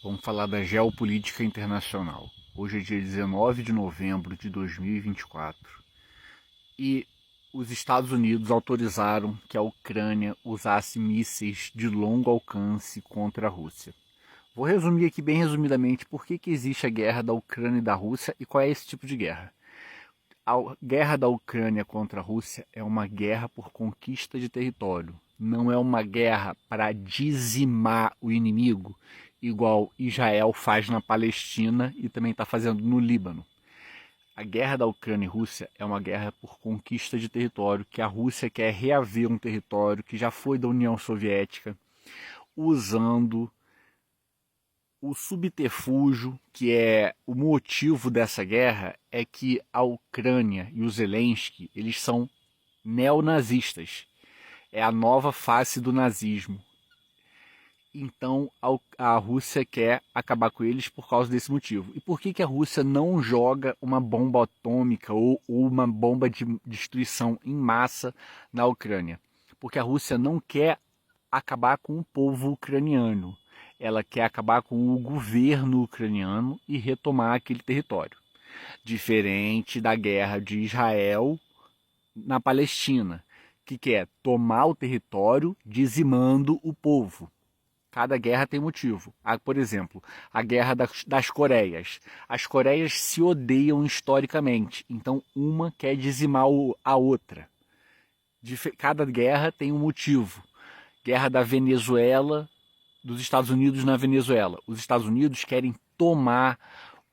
Vamos falar da geopolítica internacional. Hoje é dia 19 de novembro de 2024 e os Estados Unidos autorizaram que a Ucrânia usasse mísseis de longo alcance contra a Rússia. Vou resumir aqui bem resumidamente por que existe a guerra da Ucrânia e da Rússia e qual é esse tipo de guerra. A guerra da Ucrânia contra a Rússia é uma guerra por conquista de território. Não é uma guerra para dizimar o inimigo, igual Israel faz na Palestina e também está fazendo no Líbano. A guerra da Ucrânia e Rússia é uma guerra por conquista de território, que a Rússia quer reaver um território que já foi da União Soviética, usando o subterfúgio, que é o motivo dessa guerra, é que a Ucrânia e o Zelensky, eles são neonazistas. É a nova face do nazismo. Então a Rússia quer acabar com eles por causa desse motivo. E por que a Rússia não joga uma bomba atômica ou uma bomba de destruição em massa na Ucrânia? Porque a Rússia não quer acabar com o povo ucraniano. Ela quer acabar com o governo ucraniano e retomar aquele território. Diferente da guerra de Israel na Palestina, que quer tomar o território dizimando o povo. Cada guerra tem motivo. Por exemplo, a guerra das Coreias. As Coreias se odeiam historicamente, então uma quer dizimar a outra. Cada guerra tem um motivo. Guerra da Venezuela, dos Estados Unidos na Venezuela. Os Estados Unidos querem tomar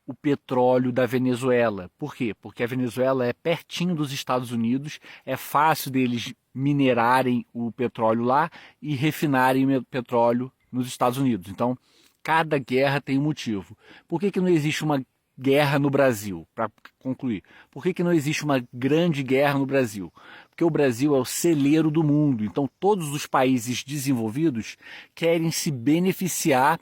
o petróleo da Venezuela. Por quê? Porque a Venezuela é pertinho dos Estados Unidos, é fácil deles minerarem o petróleo lá e refinarem o petróleo nos Estados Unidos. Então, cada guerra tem um motivo. Por que não existe uma guerra no Brasil? Para concluir, por que não existe uma grande guerra no Brasil? Porque o Brasil é o celeiro do mundo. Então, todos os países desenvolvidos querem se beneficiar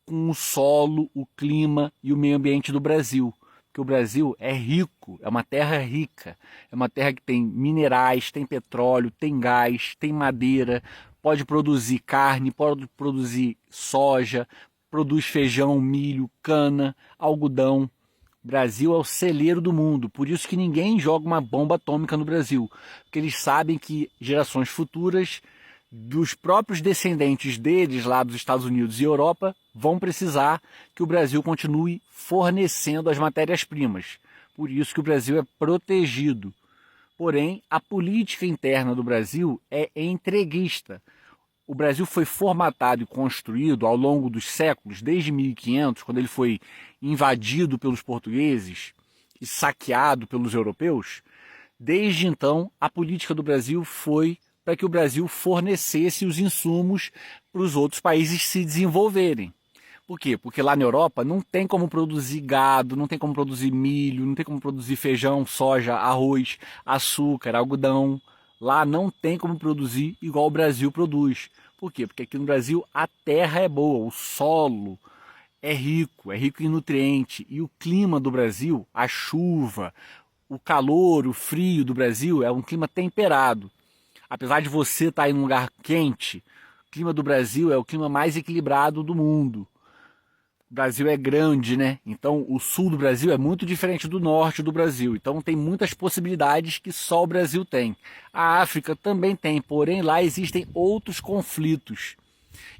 com o solo, o clima e o meio ambiente do Brasil. Porque o Brasil é rico, é uma terra rica. É uma terra que tem minerais, tem petróleo, tem gás, tem madeira, pode produzir carne, pode produzir soja, produz feijão, milho, cana, algodão. O Brasil é o celeiro do mundo, por isso que ninguém joga uma bomba atômica no Brasil, porque eles sabem que gerações futuras dos próprios descendentes deles lá dos Estados Unidos e Europa vão precisar que o Brasil continue fornecendo as matérias-primas. Por isso que o Brasil é protegido. Porém, a política interna do Brasil é entreguista. O Brasil foi formatado e construído ao longo dos séculos, desde 1500, quando ele foi invadido pelos portugueses e saqueado pelos europeus. Desde então, a política do Brasil foi para que o Brasil fornecesse os insumos para os outros países se desenvolverem. Por quê? Porque lá na Europa não tem como produzir gado, não tem como produzir milho, não tem como produzir feijão, soja, arroz, açúcar, algodão. Lá não tem como produzir igual o Brasil produz. Por quê? Porque aqui no Brasil a terra é boa, o solo é rico em nutriente. E o clima do Brasil, a chuva, o calor, o frio do Brasil é um clima temperado. Apesar de você estar em um lugar quente, o clima do Brasil é o clima mais equilibrado do mundo. O Brasil é grande, né? Então o sul do Brasil é muito diferente do norte do Brasil. Então tem muitas possibilidades que só o Brasil tem. A África também tem, porém lá existem outros conflitos.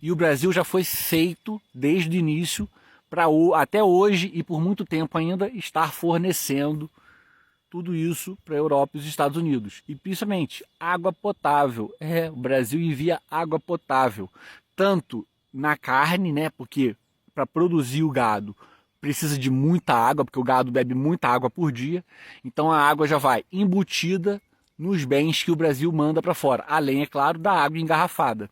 E o Brasil já foi feito desde o início para até hoje e por muito tempo ainda estar fornecendo tudo isso para a Europa e os Estados Unidos. E principalmente água potável. O Brasil envia água potável, tanto na carne, né? Porque para produzir o gado precisa de muita água, porque o gado bebe muita água por dia. Então a água já vai embutida nos bens que o Brasil manda para fora. Além, é claro, da água engarrafada.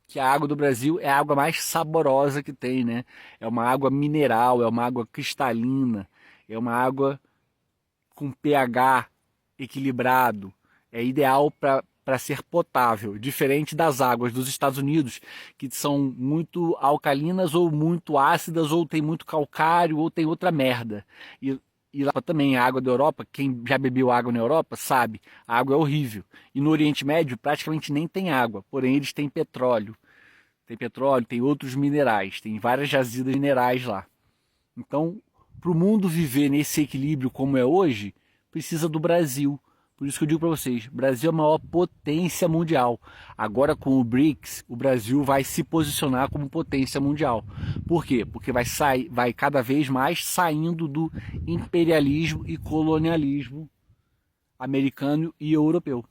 Que a água do Brasil é a água mais saborosa que tem, né? É uma água mineral, é uma água cristalina, é uma água com pH equilibrado. É ideal para ser potável, diferente das águas dos Estados Unidos, que são muito alcalinas ou muito ácidas, ou tem muito calcário, ou tem outra merda. E lá também a água da Europa, quem já bebeu água na Europa sabe, a água é horrível. E no Oriente Médio praticamente nem tem água, porém eles têm petróleo. tem petróleo, tem outros minerais, tem várias jazidas minerais lá. Então, para o mundo viver nesse equilíbrio como é hoje, precisa do Brasil. Por isso que eu digo para vocês, o Brasil é a maior potência mundial. Agora com o BRICS, o Brasil vai se posicionar como potência mundial. Por quê? Porque vai cada vez mais saindo do imperialismo e colonialismo americano e europeu.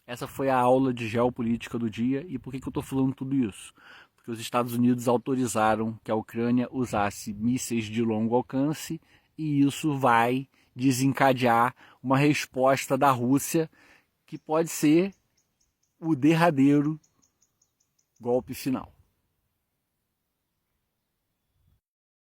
Essa foi a aula de geopolítica do dia. E por que eu estou falando tudo isso? Porque os Estados Unidos autorizaram que a Ucrânia usasse mísseis de longo alcance e isso vai desencadear uma resposta da Rússia que pode ser o derradeiro golpe final.